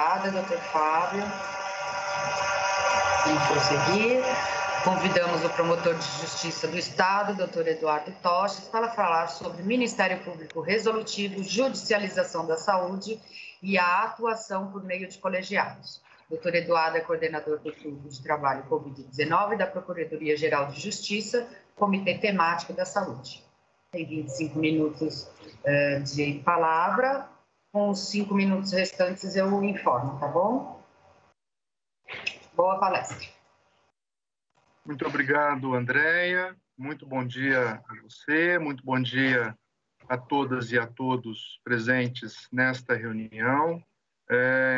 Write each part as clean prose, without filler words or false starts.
Obrigada, doutor Fábio. Vamos prosseguir. Convidamos o promotor de justiça do Estado, doutor Eduardo Toches, para falar sobre Ministério Público Resolutivo, judicialização da saúde e a atuação por meio de colegiados. Doutor Eduardo é coordenador do Grupo de Trabalho Covid-19 da Procuradoria-Geral de Justiça, Comitê Temático da Saúde. Tem 25 minutos de palavra, com os 5 minutos restantes eu informo, tá bom? Boa palestra. Muito obrigado, Andréia. Muito bom dia a você, muito bom dia a todas e a todos presentes nesta reunião.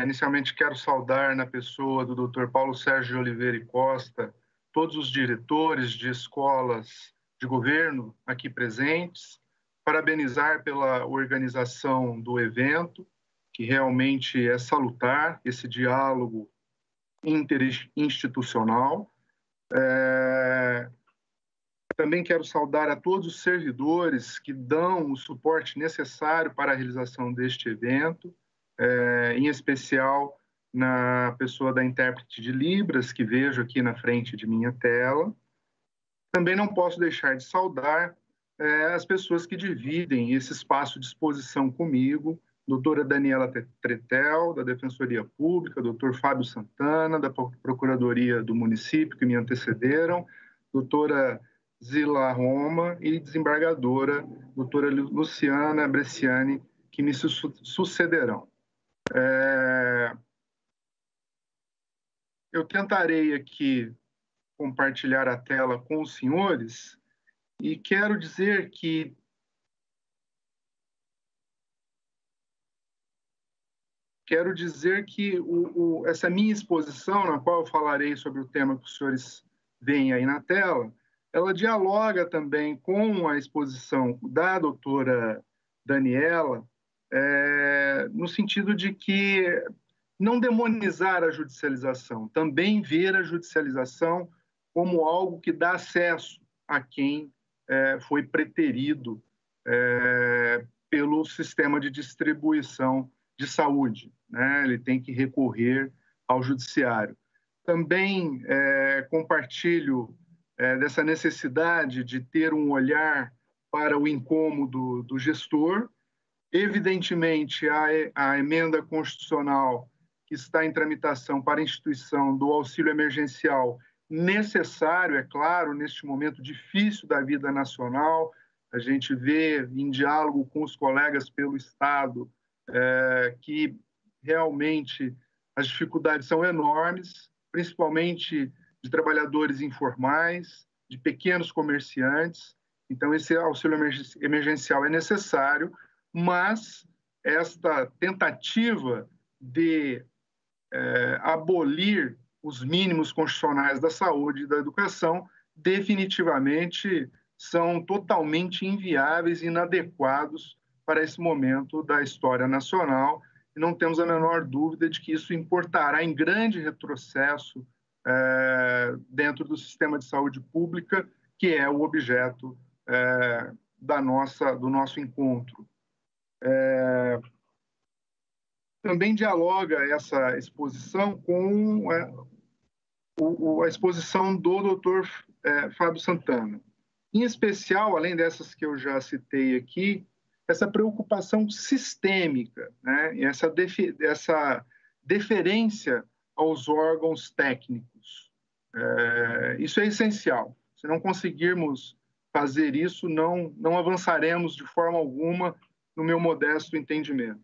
Inicialmente, quero saudar na pessoa do Dr. Paulo Sérgio de Oliveira e Costa todos os diretores de escolas de governo aqui presentes, parabenizar pela organização do evento, que realmente é salutar esse diálogo interinstitucional. Também quero saudar a todos os servidores que dão o suporte necessário para a realização deste evento, em especial na pessoa da intérprete de Libras, que vejo aqui na frente de minha tela. Também não posso deixar de saudar as pessoas que dividem esse espaço de exposição comigo, doutora Daniela Tretel, da Defensoria Pública, doutor Fábio Santana, da Procuradoria do Município, que me antecederam, doutora Zila Roma e desembargadora doutora Luciana Bresciani, que me sucederão. Eu tentarei aqui compartilhar a tela com os senhores e quero dizer que essa minha exposição, na qual eu falarei sobre o tema que os senhores veem aí na tela, ela dialoga também com a exposição da doutora Daniela, no sentido de que não demonizar a judicialização, também ver a judicialização como algo que dá acesso a quem foi preterido pelo sistema de distribuição de saúde, né? Ele tem que recorrer ao judiciário. Também compartilho dessa necessidade de ter um olhar para o incômodo do gestor. Evidentemente, a emenda constitucional que está em tramitação para a instituição do auxílio emergencial necessário, é claro, neste momento difícil da vida nacional. A gente vê em diálogo com os colegas pelo Estado que realmente as dificuldades são enormes, principalmente de trabalhadores informais, de pequenos comerciantes. Então, esse auxílio emergencial é necessário, mas esta tentativa de abolir os mínimos constitucionais da saúde e da educação definitivamente são totalmente inviáveis e inadequados para esse momento da história nacional, e não temos a menor dúvida de que isso importará em grande retrocesso dentro do sistema de saúde pública, que é o objeto do nosso encontro. Também dialoga essa exposição com a exposição do Dr. Fábio Santana. Em especial, além dessas que eu já citei aqui, essa preocupação sistêmica, né? E essa deferência aos órgãos técnicos. Isso é essencial. Se não conseguirmos fazer isso, não avançaremos de forma alguma, no meu modesto entendimento.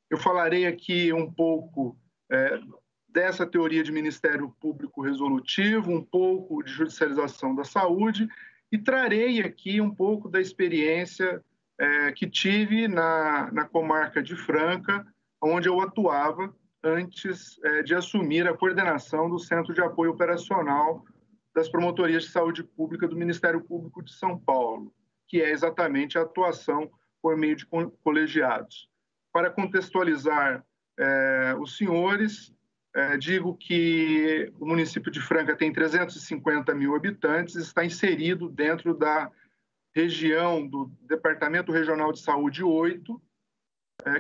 Eu falarei aqui um pouco dessa teoria de Ministério Público Resolutivo, um pouco de judicialização da saúde, e trarei aqui um pouco da experiência que tive na comarca de Franca, onde eu atuava antes de assumir a coordenação do Centro de Apoio Operacional das Promotorias de Saúde Pública do Ministério Público de São Paulo, que é exatamente a atuação por meio de colegiados. Para contextualizar os senhores, digo que o município de Franca tem 350 mil habitantes, está inserido dentro da região do Departamento Regional de Saúde 8,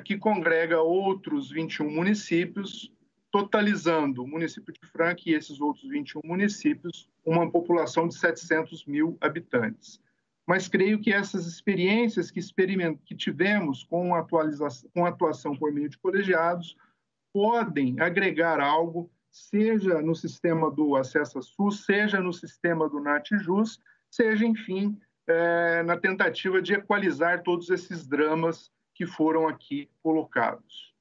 que congrega outros 21 municípios, totalizando o município de Franca e esses outros 21 municípios, uma população de 700 mil habitantes. Mas creio que essas experiências que tivemos com a atuação por meio de colegiados podem agregar algo, seja no sistema do Acesso a SUS, seja no sistema do NATJUS, seja, enfim, na tentativa de equalizar todos esses dramas que foram aqui colocados.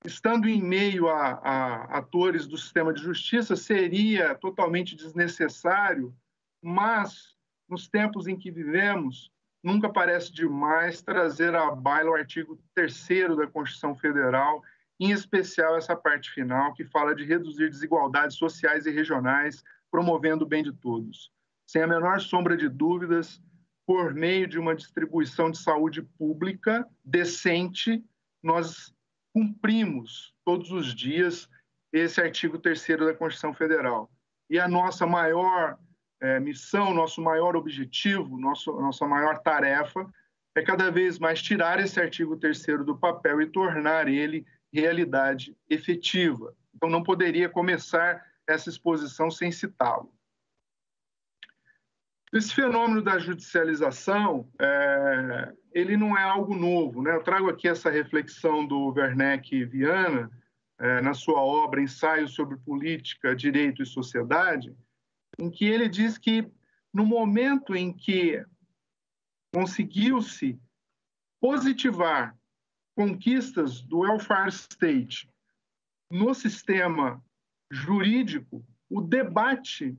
Estando em meio a atores do sistema de justiça, seria totalmente desnecessário, mas, nos tempos em que vivemos, nunca parece demais trazer à baila o artigo 3º da Constituição Federal, em especial essa parte final, que fala de reduzir desigualdades sociais e regionais, promovendo o bem de todos. Sem a menor sombra de dúvidas, por meio de uma distribuição de saúde pública decente, nós cumprimos todos os dias esse artigo 3º da Constituição Federal. E a nossa maior missão, nosso maior objetivo, nossa maior tarefa é cada vez mais tirar esse artigo 3º do papel e tornar ele realidade efetiva. Então, não poderia começar essa exposição sem citá-lo. Esse fenômeno da judicialização, ele não é algo novo, né? Eu trago aqui essa reflexão do Werneck Viana, na sua obra Ensaio sobre Política, Direito e Sociedade, em que ele diz que, no momento em que conseguiu-se positivar conquistas do welfare state no sistema jurídico, o debate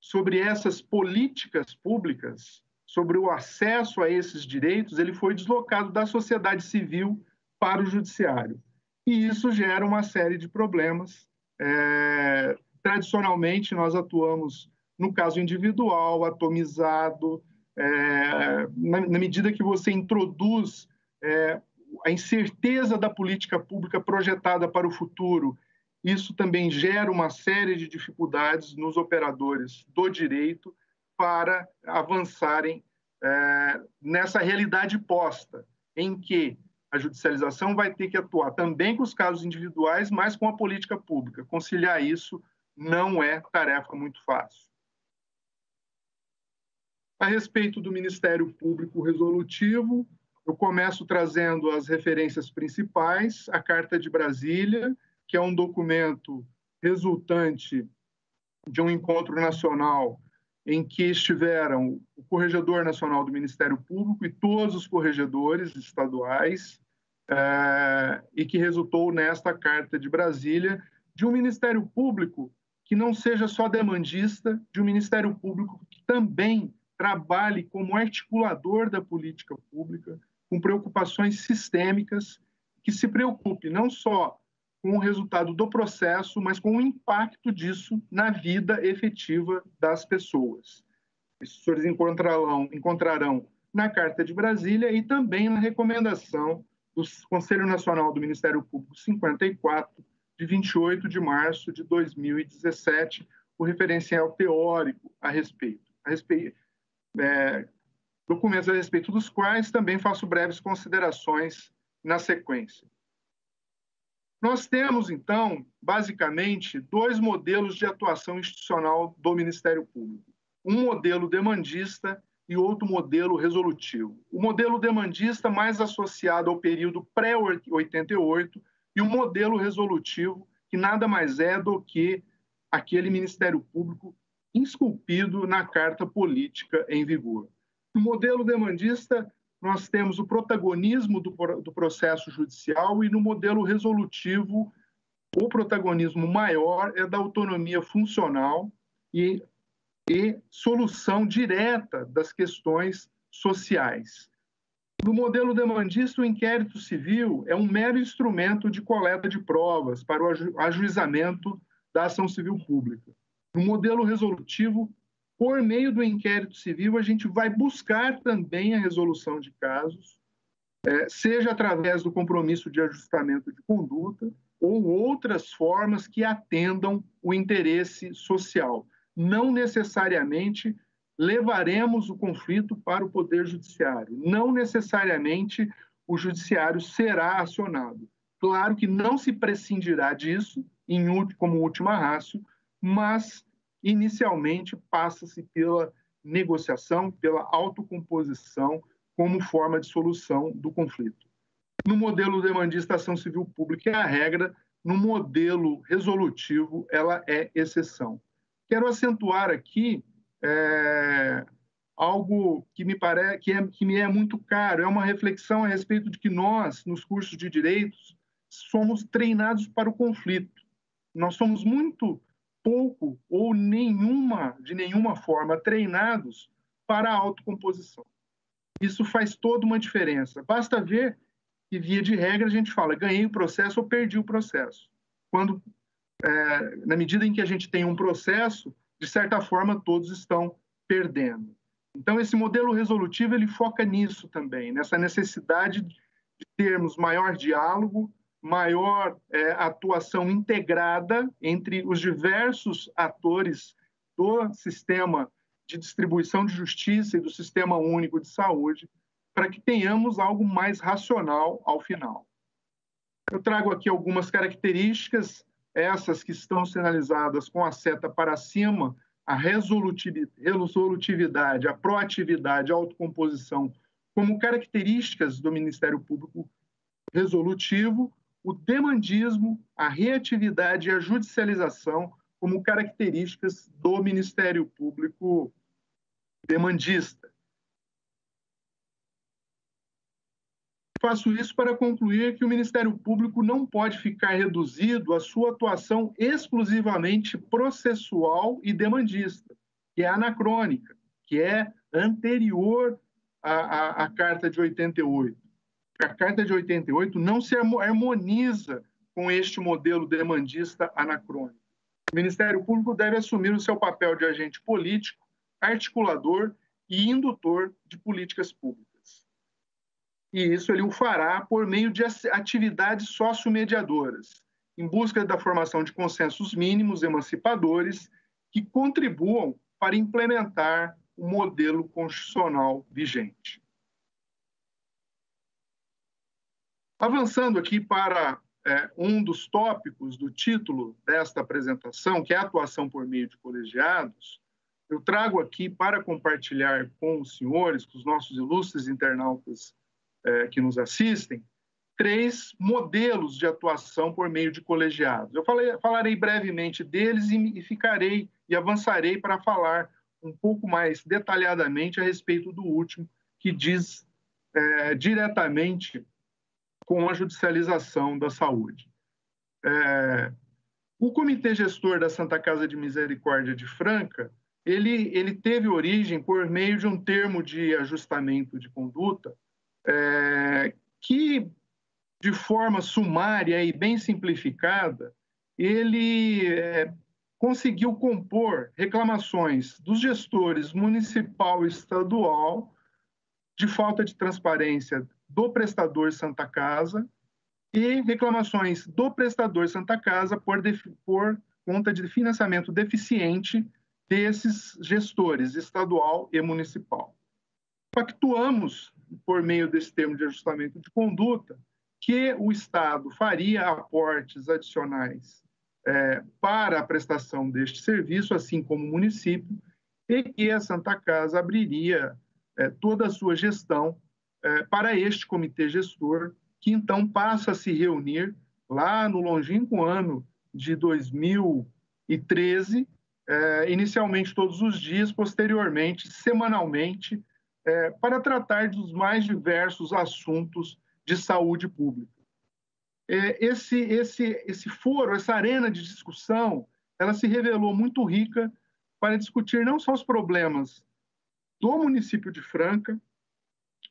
sobre essas políticas públicas, sobre o acesso a esses direitos, ele foi deslocado da sociedade civil para o judiciário. E isso gera uma série de problemas. Tradicionalmente, nós atuamos no caso individual, atomizado, na medida que você introduz a incerteza da política pública projetada para o futuro. Isso também gera uma série de dificuldades nos operadores do direito para avançarem nessa realidade posta, em que a judicialização vai ter que atuar também com os casos individuais, mas com a política pública. Conciliar isso não é tarefa muito fácil. A respeito do Ministério Público Resolutivo, eu começo trazendo as referências principais, a Carta de Brasília, que é um documento resultante de um encontro nacional em que estiveram o Corregedor Nacional do Ministério Público e todos os corregedores estaduais, e que resultou nesta Carta de Brasília, de um Ministério Público que não seja só demandista, de um Ministério Público que também trabalhe como articulador da política pública, com preocupações sistêmicas, que se preocupe não só com o resultado do processo, mas com o impacto disso na vida efetiva das pessoas. Os senhores encontrarão na Carta de Brasília e também na recomendação do Conselho Nacional do Ministério Público 54, de 28 de março de 2017, o referencial teórico a respeito. Documentos a respeito dos quais também faço breves considerações na sequência. Nós temos, então, basicamente, dois modelos de atuação institucional do Ministério Público. Um modelo demandista e outro modelo resolutivo. O modelo demandista mais associado ao período pré-88 e o modelo resolutivo, que nada mais é do que aquele Ministério Público esculpido na Carta Política em vigor. No modelo demandista, nós temos o protagonismo do processo judicial e no modelo resolutivo, o protagonismo maior é da autonomia funcional e solução direta das questões sociais. No modelo demandista, o inquérito civil é um mero instrumento de coleta de provas para o ajuizamento da ação civil pública. No modelo resolutivo, por meio do inquérito civil, a gente vai buscar também a resolução de casos, seja através do compromisso de ajustamento de conduta ou outras formas que atendam o interesse social. Não necessariamente levaremos o conflito para o Poder Judiciário. Não necessariamente o Judiciário será acionado. Claro que não se prescindirá disso, como última ratio, mas, inicialmente, passa-se pela negociação, pela autocomposição como forma de solução do conflito. No modelo demandista, a ação civil pública é a regra, no modelo resolutivo, ela é exceção. Quero acentuar aqui algo que me é muito caro, é uma reflexão a respeito de que nós, nos cursos de direitos, somos treinados para o conflito. Nós somos muito pouco ou de nenhuma forma treinados para a autocomposição. Isso faz toda uma diferença. Basta ver que, via de regra, a gente fala ganhei o processo ou perdi o processo. Quando, na medida em que a gente tem um processo, de certa forma, todos estão perdendo. Então, esse modelo resolutivo, ele foca nisso também, nessa necessidade de termos maior diálogo, maior atuação integrada entre os diversos atores do sistema de distribuição de justiça e do Sistema Único de Saúde, para que tenhamos algo mais racional ao final. Eu trago aqui algumas características, essas que estão sinalizadas com a seta para cima, a resolutividade, a proatividade, a autocomposição, como características do Ministério Público resolutivo, o demandismo, a reatividade e a judicialização como características do Ministério Público demandista. Faço isso para concluir que o Ministério Público não pode ficar reduzido à sua atuação exclusivamente processual e demandista, que é anacrônica, que é anterior à Carta de 88. A Carta de 88 não se harmoniza com este modelo demandista anacrônico. O Ministério Público deve assumir o seu papel de agente político, articulador e indutor de políticas públicas. E isso ele o fará por meio de atividades sociomediadoras, em busca da formação de consensos mínimos emancipadores que contribuam para implementar o modelo constitucional vigente. Avançando aqui para um dos tópicos do título desta apresentação, que é a atuação por meio de colegiados, eu trago aqui para compartilhar com os senhores, com os nossos ilustres internautas que nos assistem, 3 modelos de atuação por meio de colegiados. Eu falarei brevemente deles e avançarei para falar um pouco mais detalhadamente a respeito do último, que diz diretamente com a judicialização da saúde. O Comitê Gestor da Santa Casa de Misericórdia de Franca, ele teve origem por meio de um termo de ajustamento de conduta que, de forma sumária e bem simplificada, ele conseguiu compor reclamações dos gestores municipal e estadual de falta de transparência do prestador Santa Casa e reclamações do prestador Santa Casa por conta de financiamento deficiente desses gestores estadual e municipal. Pactuamos, por meio desse termo de ajustamento de conduta, que o Estado faria aportes adicionais para a prestação deste serviço, assim como o município, e que a Santa Casa abriria toda a sua gestão para este comitê gestor, que então passa a se reunir lá no longínquo ano de 2013, inicialmente todos os dias, posteriormente, semanalmente, para tratar dos mais diversos assuntos de saúde pública. Esse foro, essa arena de discussão, ela se revelou muito rica para discutir não só os problemas do município de Franca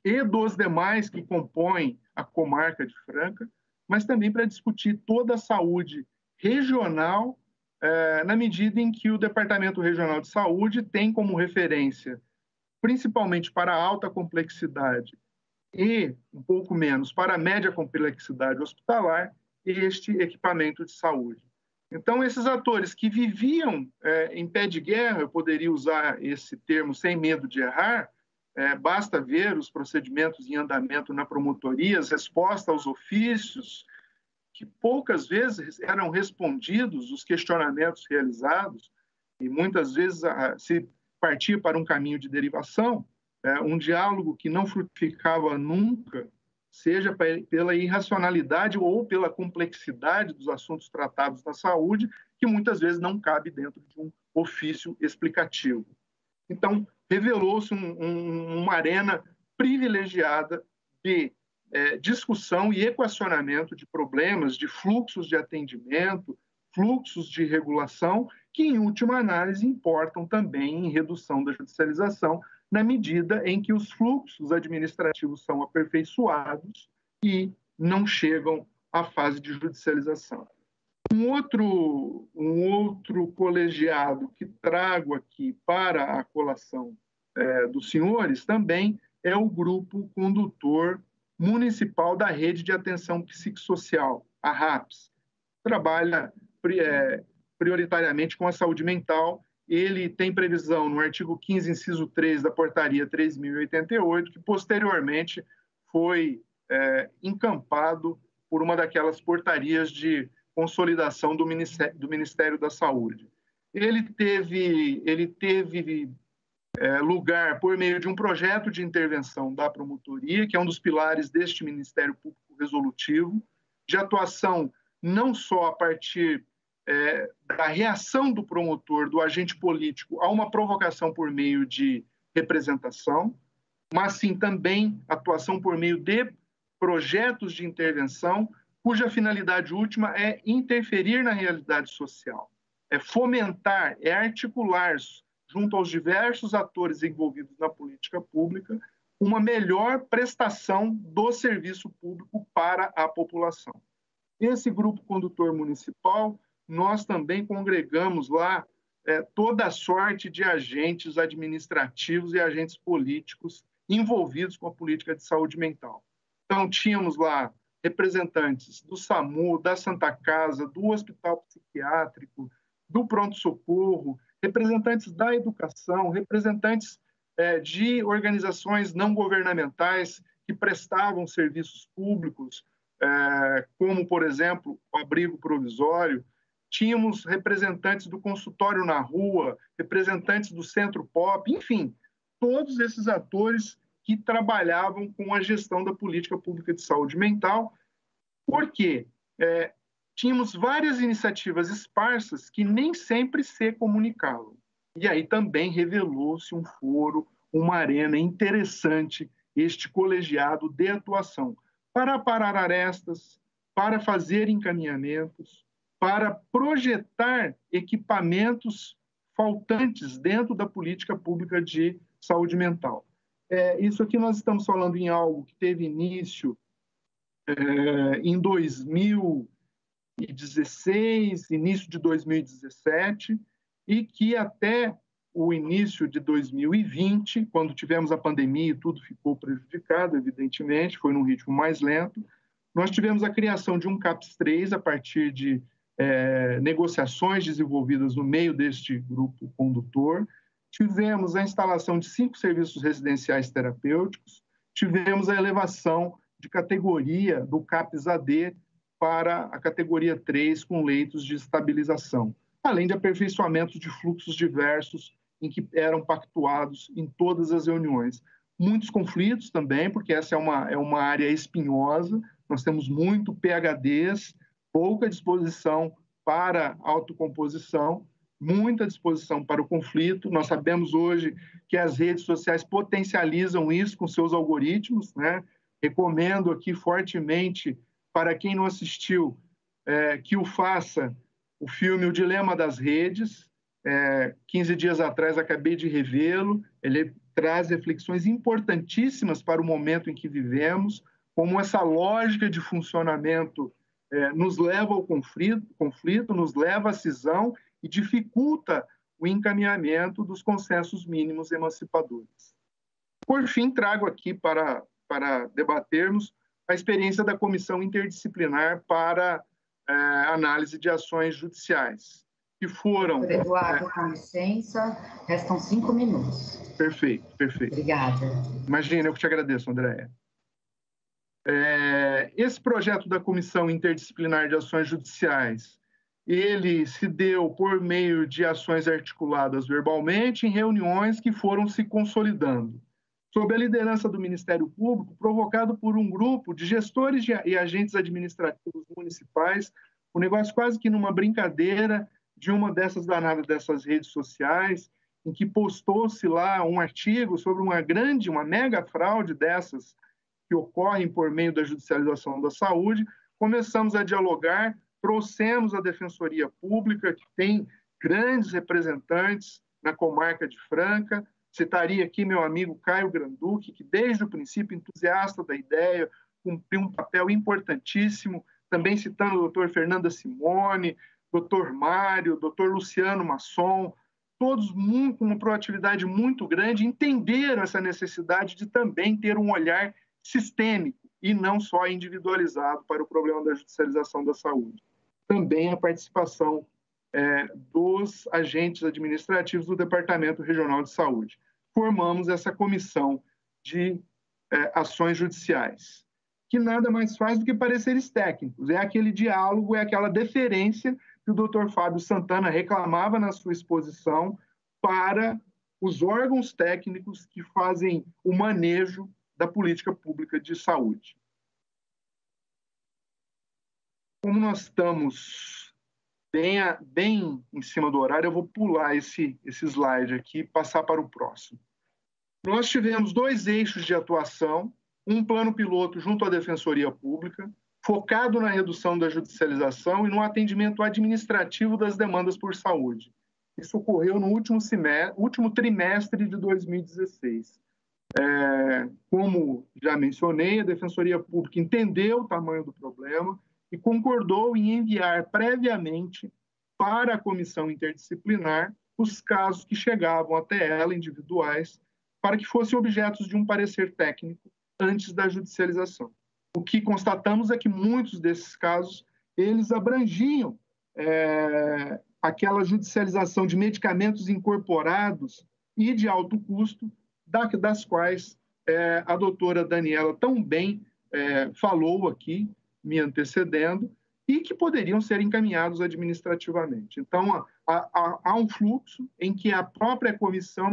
e dos demais que compõem a comarca de Franca, mas também para discutir toda a saúde regional, na medida em que o Departamento Regional de Saúde tem como referência, principalmente para a alta complexidade e um pouco menos para a média complexidade hospitalar, este equipamento de saúde. Então, esses atores que viviam em pé de guerra, eu poderia usar esse termo sem medo de errar, basta ver os procedimentos em andamento na promotoria, as respostas aos ofícios, que poucas vezes eram respondidos, os questionamentos realizados, e muitas vezes se partia para um caminho de derivação, um diálogo que não frutificava nunca, seja pela irracionalidade ou pela complexidade dos assuntos tratados na saúde, que muitas vezes não cabe dentro de um ofício explicativo. Então, revelou-se uma arena privilegiada de discussão e equacionamento de problemas, de fluxos de atendimento, fluxos de regulação, que, em última análise, importam também em redução da judicialização, na medida em que os fluxos administrativos são aperfeiçoados e não chegam à fase de judicialização. Um outro colegiado que trago aqui para a colação dos senhores também é o Grupo Condutor Municipal da Rede de Atenção Psicossocial, a RAPS. Trabalha prioritariamente com a saúde mental. Ele tem previsão no artigo 15, inciso 3 da Portaria 3.088, que posteriormente foi encampado por uma daquelas portarias de consolidação do Ministério da Saúde. Ele teve lugar por meio de um projeto de intervenção da promotoria, que é um dos pilares deste Ministério Público Resolutivo, de atuação não só a partir da reação do promotor, do agente político, a uma provocação por meio de representação, mas sim também atuação por meio de projetos de intervenção, cuja finalidade última é interferir na realidade social, é fomentar, é articular, junto aos diversos atores envolvidos na política pública, uma melhor prestação do serviço público para a população. Esse grupo condutor municipal, nós também congregamos lá toda a sorte de agentes administrativos e agentes políticos envolvidos com a política de saúde mental. Então, tínhamos lá representantes do SAMU, da Santa Casa, do Hospital Psiquiátrico, do Pronto-Socorro, representantes da educação, representantes de organizações não governamentais que prestavam serviços públicos, como, por exemplo, o abrigo provisório. Tínhamos representantes do consultório na rua, representantes do Centro Pop, enfim, todos esses atores que trabalhavam com a gestão da política pública de saúde mental, porque tínhamos várias iniciativas esparsas que nem sempre se comunicavam. E aí também revelou-se um foro, uma arena interessante, este colegiado de atuação, para parar arestas, para fazer encaminhamentos, para projetar equipamentos faltantes dentro da política pública de saúde mental. Isso aqui nós estamos falando em algo que teve início em 2016, início de 2017, e que até o início de 2020, quando tivemos a pandemia e tudo ficou prejudicado, evidentemente, foi num ritmo mais lento, nós tivemos a criação de um CAPS 3 a partir de negociações desenvolvidas no meio deste grupo condutor. Tivemos a instalação de 5 serviços residenciais terapêuticos, tivemos a elevação de categoria do CAPS-AD para a categoria 3 com leitos de estabilização, além de aperfeiçoamento de fluxos diversos em que eram pactuados em todas as reuniões. Muitos conflitos também, porque essa é uma área espinhosa, nós temos muito PHDs, pouca disposição para autocomposição, muita disposição para o conflito. Nós sabemos hoje que as redes sociais potencializam isso com seus algoritmos, né? Recomendo aqui fortemente, para quem não assistiu, que o faça, o filme O Dilema das Redes. 15 dias atrás acabei de revê-lo. Ele traz reflexões importantíssimas para o momento em que vivemos, como essa lógica de funcionamento nos leva ao conflito, nos leva à cisão e dificulta o encaminhamento dos consensos mínimos emancipadores. Por fim, trago aqui para debatermos a experiência da Comissão Interdisciplinar para análise de ações judiciais, que foram... Doutor Eduardo, com licença, restam 5 minutos. Perfeito, perfeito. Obrigada. Imagina, eu que te agradeço, Andréia. Esse projeto da Comissão Interdisciplinar de Ações Judiciais, ele se deu por meio de ações articuladas verbalmente em reuniões que foram se consolidando, sob a liderança do Ministério Público, provocado por um grupo de gestores e agentes administrativos municipais, um negócio quase que numa brincadeira de uma dessas danadas dessas redes sociais, em que postou-se lá um artigo sobre uma mega fraude dessas que ocorrem por meio da judicialização da saúde. Começamos a dialogar, trouxemos a Defensoria Pública, que tem grandes representantes na comarca de Franca. Citaria aqui meu amigo Caio Granducci, que desde o princípio, entusiasta da ideia, cumpriu um papel importantíssimo, também citando o doutor Fernanda Simone, doutor Mário, doutor Luciano Masson, todos com uma proatividade muito grande, entenderam essa necessidade de também ter um olhar sistêmico e não só individualizado para o problema da judicialização da saúde. Também a participação dos agentes administrativos do Departamento Regional de Saúde. Formamos essa comissão de ações judiciais, que nada mais faz do que pareceres técnicos. É aquele diálogo, é aquela deferência que o doutor Fábio Santana reclamava na sua exposição para os órgãos técnicos que fazem o manejo da política pública de saúde. Como nós estamos bem em cima do horário, eu vou pular esse slide aqui e passar para o próximo. Nós tivemos 2 eixos de atuação, um plano piloto junto à Defensoria Pública, focado na redução da judicialização e no atendimento administrativo das demandas por saúde. Isso ocorreu no último trimestre de 2016. Como já mencionei, a Defensoria Pública entendeu o tamanho do problema e concordou em enviar previamente para a comissão interdisciplinar os casos que chegavam até ela, individuais, para que fossem objetos de um parecer técnico antes da judicialização. O que constatamos é que muitos desses casos, eles abrangiam aquela judicialização de medicamentos incorporados e de alto custo, das quais a doutora Daniela tão bem falou aqui, me antecedendo, e que poderiam ser encaminhados administrativamente. Então, há um fluxo em que a própria comissão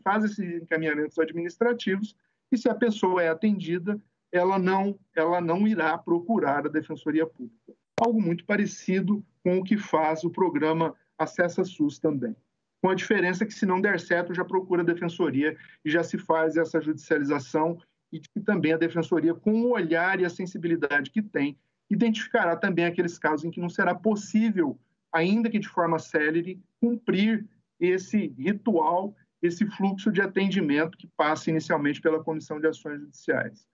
faz esses encaminhamentos administrativos, e se a pessoa é atendida, ela não irá procurar a Defensoria Pública. Algo muito parecido com o que faz o programa Acessa SUS também. Com a diferença que, se não der certo, já procura a Defensoria e já se faz essa judicialização, e que também a Defensoria, com o olhar e a sensibilidade que tem, identificará também aqueles casos em que não será possível, ainda que de forma célere, cumprir esse ritual, esse fluxo de atendimento que passa inicialmente pela Comissão de Ações Judiciais.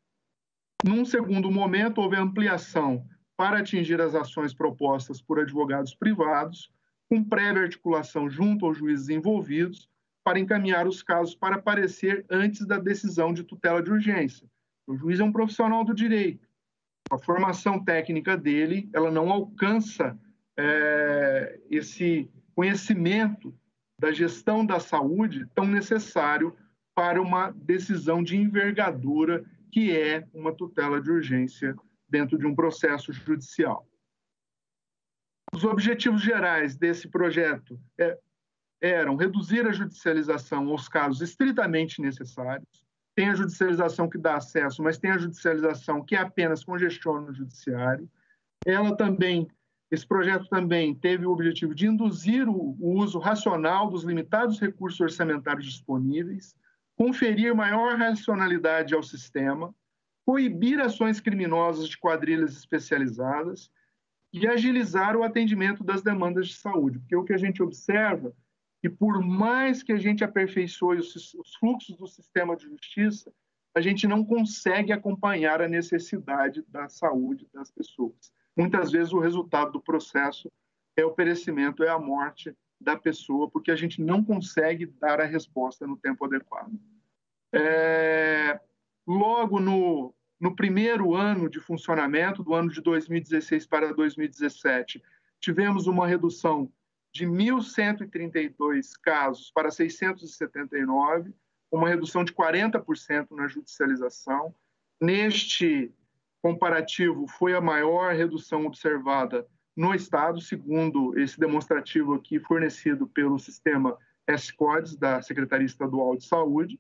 Num segundo momento, houve ampliação para atingir as ações propostas por advogados privados, com prévia articulação junto aos juízes envolvidos, para encaminhar os casos para parecer antes da decisão de tutela de urgência. O juiz é um profissional do direito. A formação técnica dele, ela não alcança esse conhecimento da gestão da saúde tão necessário para uma decisão de envergadura, que é uma tutela de urgência dentro de um processo judicial. Os objetivos gerais desse projeto eram reduzir a judicialização aos casos estritamente necessários. Tem a judicialização que dá acesso, mas tem a judicialização que apenas congestiona o judiciário. Esse projeto também teve o objetivo de induzir o uso racional dos limitados recursos orçamentários disponíveis, conferir maior racionalidade ao sistema, coibir ações criminosas de quadrilhas especializadas e agilizar o atendimento das demandas de saúde. Porque o que a gente observa, que por mais que a gente aperfeiçoe os fluxos do sistema de justiça, a gente não consegue acompanhar a necessidade da saúde das pessoas. Muitas vezes o resultado do processo é o perecimento, é a morte da pessoa, porque a gente não consegue dar a resposta no tempo adequado. Logo no primeiro ano de funcionamento, do ano de 2016 para 2017, tivemos uma redução de 1.132 casos para 679, uma redução de 40% na judicialização. Neste comparativo, foi a maior redução observada no Estado, segundo esse demonstrativo aqui fornecido pelo sistema S-CODES da Secretaria Estadual de Saúde.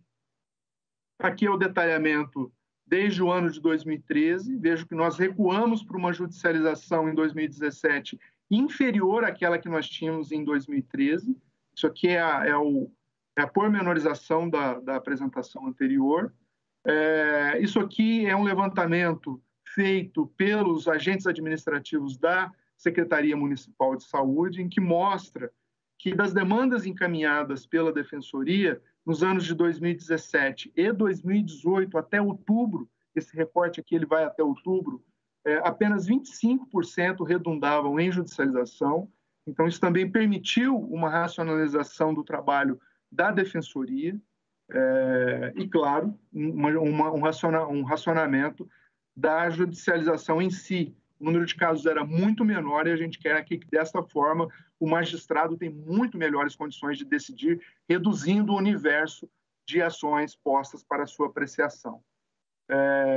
Aqui é o detalhamento desde o ano de 2013. Vejo que nós recuamos para uma judicialização em 2017 inferior àquela que nós tínhamos em 2013. Isso aqui é a pormenorização da apresentação anterior. Isso aqui é um levantamento feito pelos agentes administrativos da Secretaria Municipal de Saúde, em que mostra que das demandas encaminhadas pela Defensoria nos anos de 2017 e 2018 até outubro, esse recorte aqui ele vai até outubro, apenas 25% redundavam em judicialização. Então, isso também permitiu uma racionalização do trabalho da Defensoria e, claro, um racionamento da judicialização em si. O número de casos era muito menor e a gente quer aqui que, desta forma, o magistrado tem muito melhores condições de decidir, reduzindo o universo de ações postas para sua apreciação.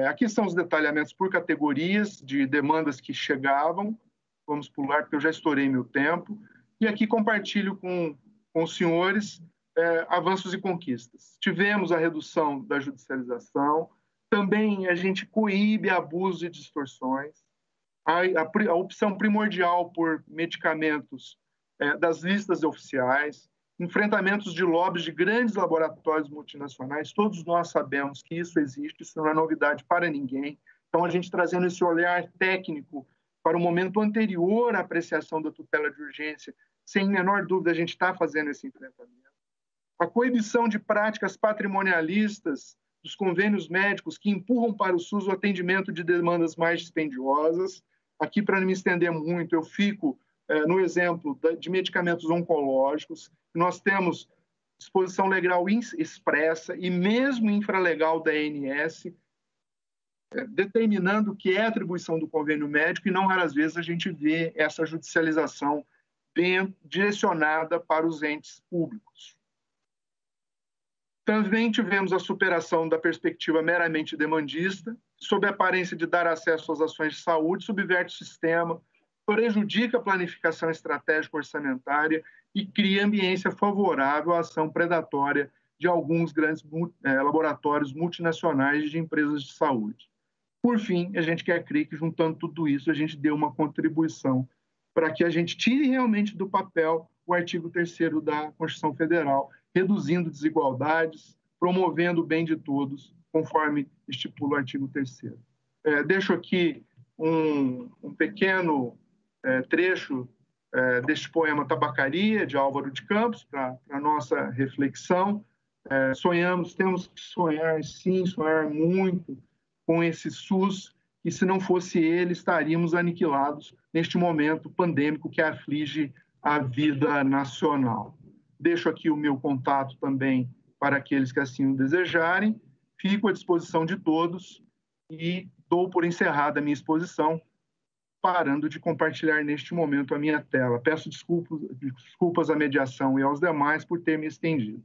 Aqui são os detalhamentos por categorias de demandas que chegavam. Vamos pular, porque eu já estourei meu tempo. E aqui compartilho com os senhores avanços e conquistas. Tivemos a redução da judicialização, também a gente coíbe abusos e distorções, a opção primordial por medicamentos das listas oficiais, enfrentamentos de lobbies de grandes laboratórios multinacionais. Todos nós sabemos que isso existe, isso não é novidade para ninguém. Então, a gente trazendo esse olhar técnico para o momento anterior à apreciação da tutela de urgência, sem menor dúvida, a gente está fazendo esse enfrentamento. A coibição de práticas patrimonialistas dos convênios médicos que empurram para o SUS o atendimento de demandas mais dispendiosas. Aqui, para não me estender muito, eu fico no exemplo de medicamentos oncológicos. Nós temos disposição legal expressa e mesmo infralegal da ANS, determinando que é atribuição do convênio médico, e não raras vezes a gente vê essa judicialização bem direcionada para os entes públicos. Também tivemos a superação da perspectiva meramente demandista, sob a aparência de dar acesso às ações de saúde, subverte o sistema, prejudica a planificação estratégica orçamentária e cria ambiência favorável à ação predatória de alguns grandes laboratórios multinacionais de empresas de saúde. Por fim, a gente quer crer que, juntando tudo isso, a gente dê uma contribuição para que a gente tire realmente do papel o artigo 3º da Constituição Federal, reduzindo desigualdades, promovendo o bem de todos, conforme estipula o artigo 3º. Deixo aqui um pequeno trecho deste poema Tabacaria, de Álvaro de Campos, para a nossa reflexão. Temos que sonhar, sim, sonhar muito com esse SUS, e se não fosse ele, estaríamos aniquilados neste momento pandêmico que aflige a vida nacional. Deixo aqui o meu contato também para aqueles que assim o desejarem. Fico à disposição de todos e dou por encerrada a minha exposição, parando de compartilhar neste momento a minha tela. Peço desculpas à mediação e aos demais por ter me estendido.